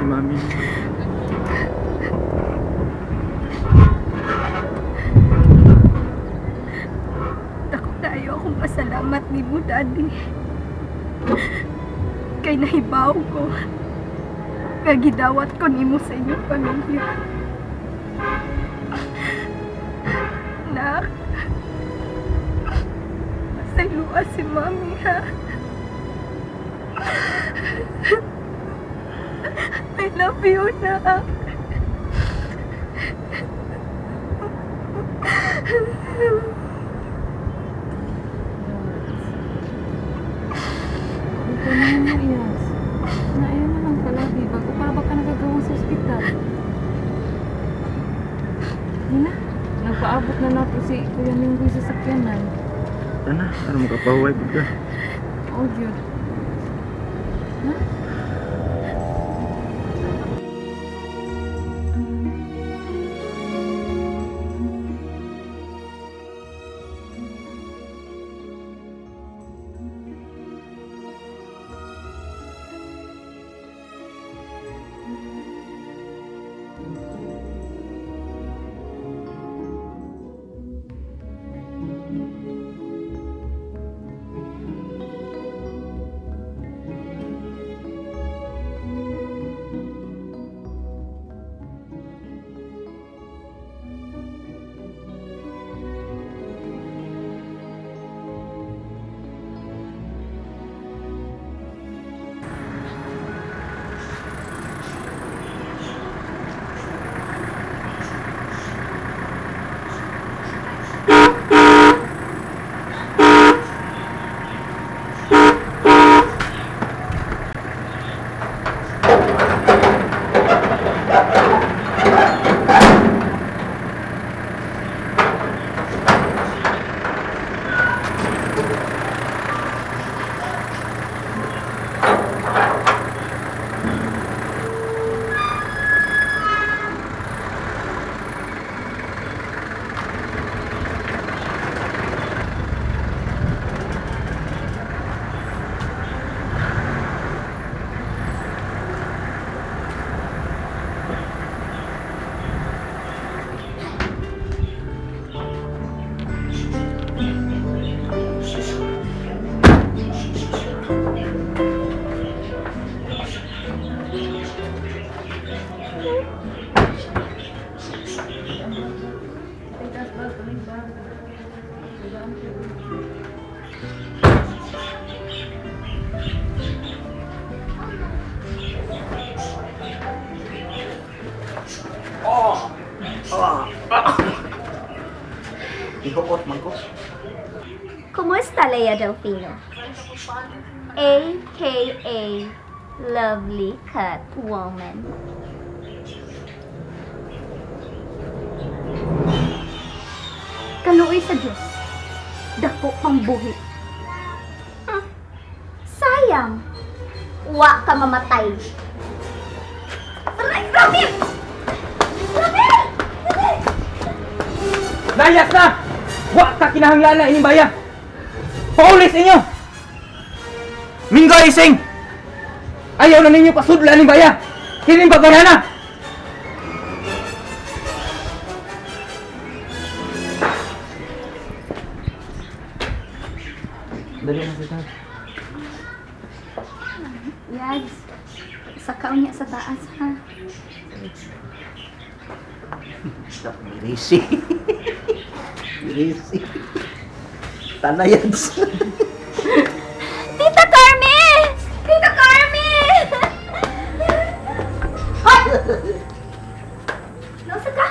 mami. Dako tayo akong pasalamat ni mo, Daddy. Kay nahibaw ko nga gidawat ko nimo sa inyong pamilya. Nak, masayuwa si Mami, ha? I love you, Nak. Ito na yung iyas. Naayon na lang palagi. Bago pa ba ka nagagawang sa ospital? Hina, nagpaabot na na po si Kuya Minggoy sa sakyanan. Tana, ano makapahuway po ka? Oh, Diyos. Ha? Ihukot man ko. Kumusta, Lea Delfino? A.K.A. Lovely Catwoman. Kaluoy sa Diyos, dako pang buhi. Sayang, wa ka mamatay. Aray, Ramil! Ramil! Layas na! Wa ka kinahanglan na inyong bayan! Paulis inyo! Minggoy ising! Ayaw na ninyo pasudlan inyong bayan! Kining babarana! Dali na kita. Yags, sakaw niya sa taas, ha? Mirisi. Mirisi. Tanayan. Tita Carmen! Tita Carmen! Hoy! Nasa ka?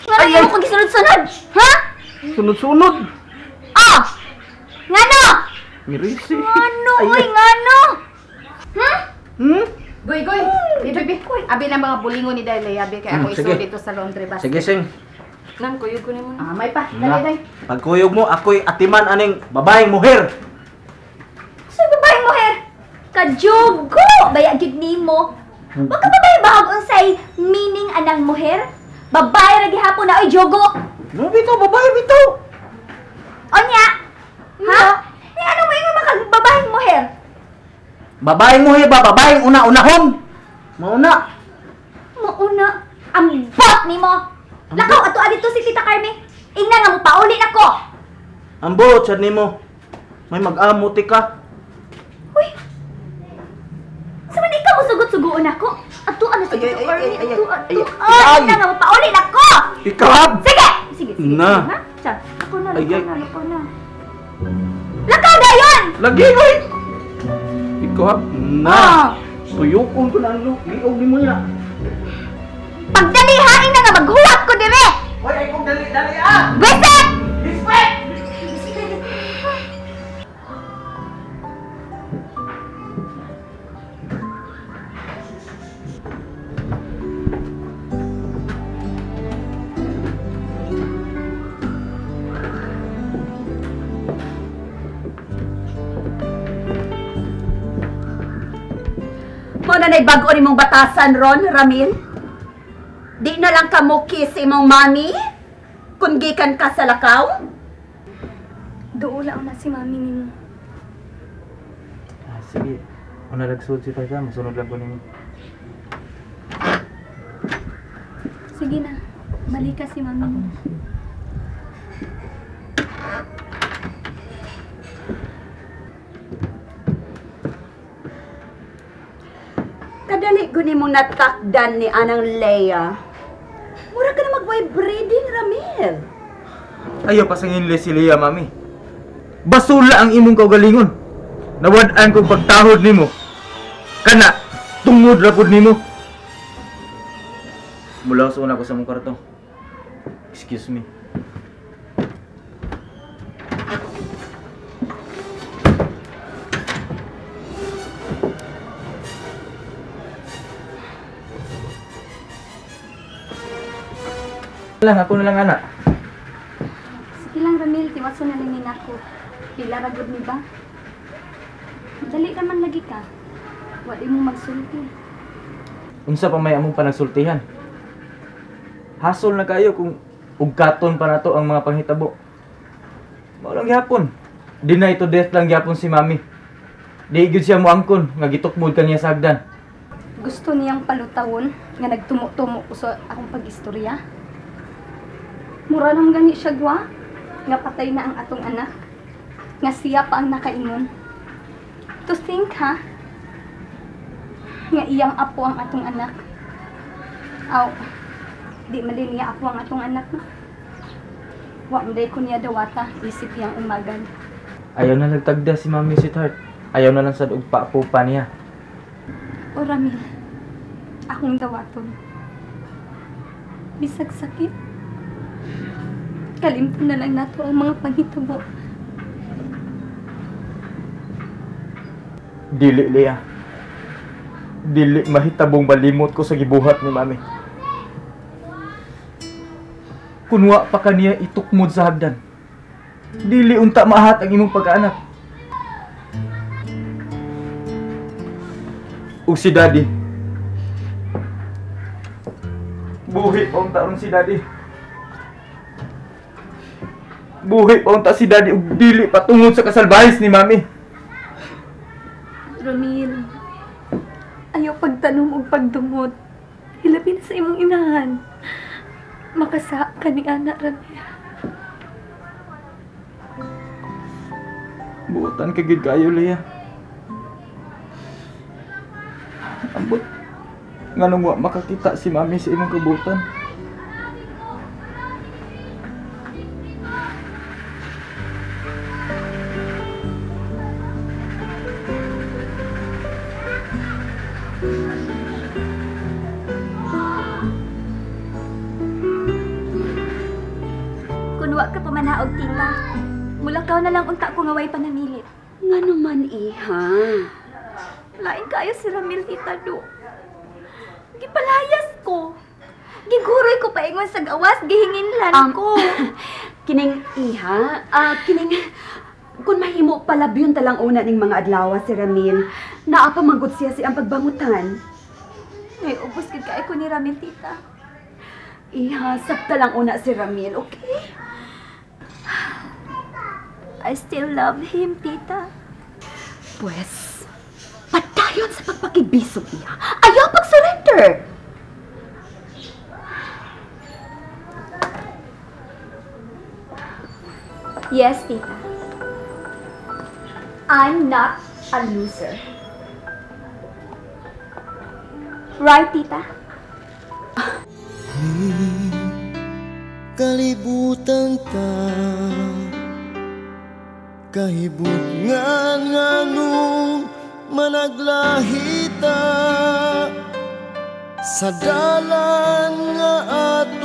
Parang ayaw kong gisunod-sunod, ha? Sunod-sunod. Ah! Ngano? Mirisi. Ngano, oy, ngano? Hmm? Goy, goy! Bibi, abi na mga bulingon ni Dai, abi kaya ako sige. iso dito sa laundry basket. Sige, sing. Nang, kuyog ko na mo na. Ah, may pa, Na. dali, dali. Pagkuyog mo, ako'y atiman aning babaeng muher. Sa babaeng moher? Kajugo! Baya gid nimo. Baka babae bahag unsay meaning anang moher? Babae ra gihapon na oy jogo. No, bito, babae, bito. Onya? Ha? Ni ano mo ingon maka babaeng moher? Babaeng muher ba? Babaeng una-unahon. Mauna. una, ang bot ni mo. Lakaw, ato adito si Tita Carmen. Ingna nga mo, pauli na ko. Ambo, chad nimo. May mag-amuti ka. Uy! Sa man ikaw mo sugot-sugoon ako? Ato ano si Tita Carmen? Ato. Ay, ingna nga mo, pauli na ko. Ikaw! Sige! Sige, sige. Na. Ha? Tiyan. Ako na, Ay, ay. ako na. Lakaw na yun! Lagi ko eh! Ikaw ha? Na! Ah. Tuyokon ko na ano. Liog ni mo niya. Pagdalihain na nga, maghuwat ko dire! Hoy, ay kong dali-dali ah! Wisit! Respect! Mo na na'y bago ni mong batasan ron, Ramil? Di na lang ka mo kiss imong mami? Kung gikan ka sa lakaw? Doon lang na si mami ni mo. Sige. Kung nalagsunod si Taisa, masunod lang ko ninyo. Sige na, balik ka si mami mo. Kadali ko ni mong natakdan ni Anang Leia. Mura ka na mag-vibrating, Ramil. Ayaw pasangin si Leia, mami. Basula ang imong kaugalingon. Nawad-an kong pagtahod nimo. Kana, tungod rapod nimo. Mula sa una ko sa mong kwarto. Excuse me. Lang, ako na lang, anak. Sige lang, Ramil, tiwaso na lang ako. Pila ragod ni ba? Dali naman lagi ka. Wala mo magsulti. Unsa pa may among panagsultihan? Hasol na kayo kung ugkaton pa nato ang mga panghitabo. Mao lang gyapon. Deny to death lang gyapon si mami. Di gyud siya moangkon nga gitukmod kaniya sa hagdan. Gusto niyang palutawon nga nagtumo-tumo ko sa akong pag-istorya. Mura lang gani siya gwa, nga patay na ang atong anak. Nga siya pa ang nakaingon. To think, ha? Nga iyang apo ang atong anak. Aw, di mali niya apo ang atong anak, no? Wa maday ko niya dawata, isip iyang umagan. Ayaw na nagtagda si mami sweetheart. Ayaw na lang sa ugpa-pupa niya. O Ramil, akong dawaton. Bisag sakit. Kalimtan na lang nato ang mga panghitabo. Dili, Leah. Dili mahitabong balimot ko sa gibuhat ni mami. Kunwa pa kaniya itukmod sa hagdan. Dili unta mahat ang imong pagkaanak. Ug si Daddy. Buhi pa unta ron si Daddy. Buhi pa unta si Daddy ug dili patungod sa kasalbahis ni mami. Ramil, ayaw pagtanong o pagdumot. Hilabi na sa imong inahan. Makasa ka ni anak, Ramil. Buotan ka gid kayo, Leah. Ambot. Nganong wa makakita si mami sa imong kabutan. Kunwa ka pa manaog, tita. Mulakaw na lang unta ko nga way panamilit. Nga naman, iha. Lain kayo si Ramil, tita, do. Gipalayas ko. Giguroy ko pa ingon sa gawas, gihinginlan ko. Kining iha, kining... Kung mahimo palabyon talang una ning mga adlaw si Ramil, naapa manggod siya ang pagbangutan. Ngay ubos gid kay ko ni Ramil, tita. Iha, sakta lang una si Ramil, okay? I still love him, tita. Pues, padayon sa pagpakibisog niya. Ayaw pag-surrender. Yes, tita. I'm not a loser. Right, tita? Kalibutan ta, kahibut nga nung managlahita sa dalan nga at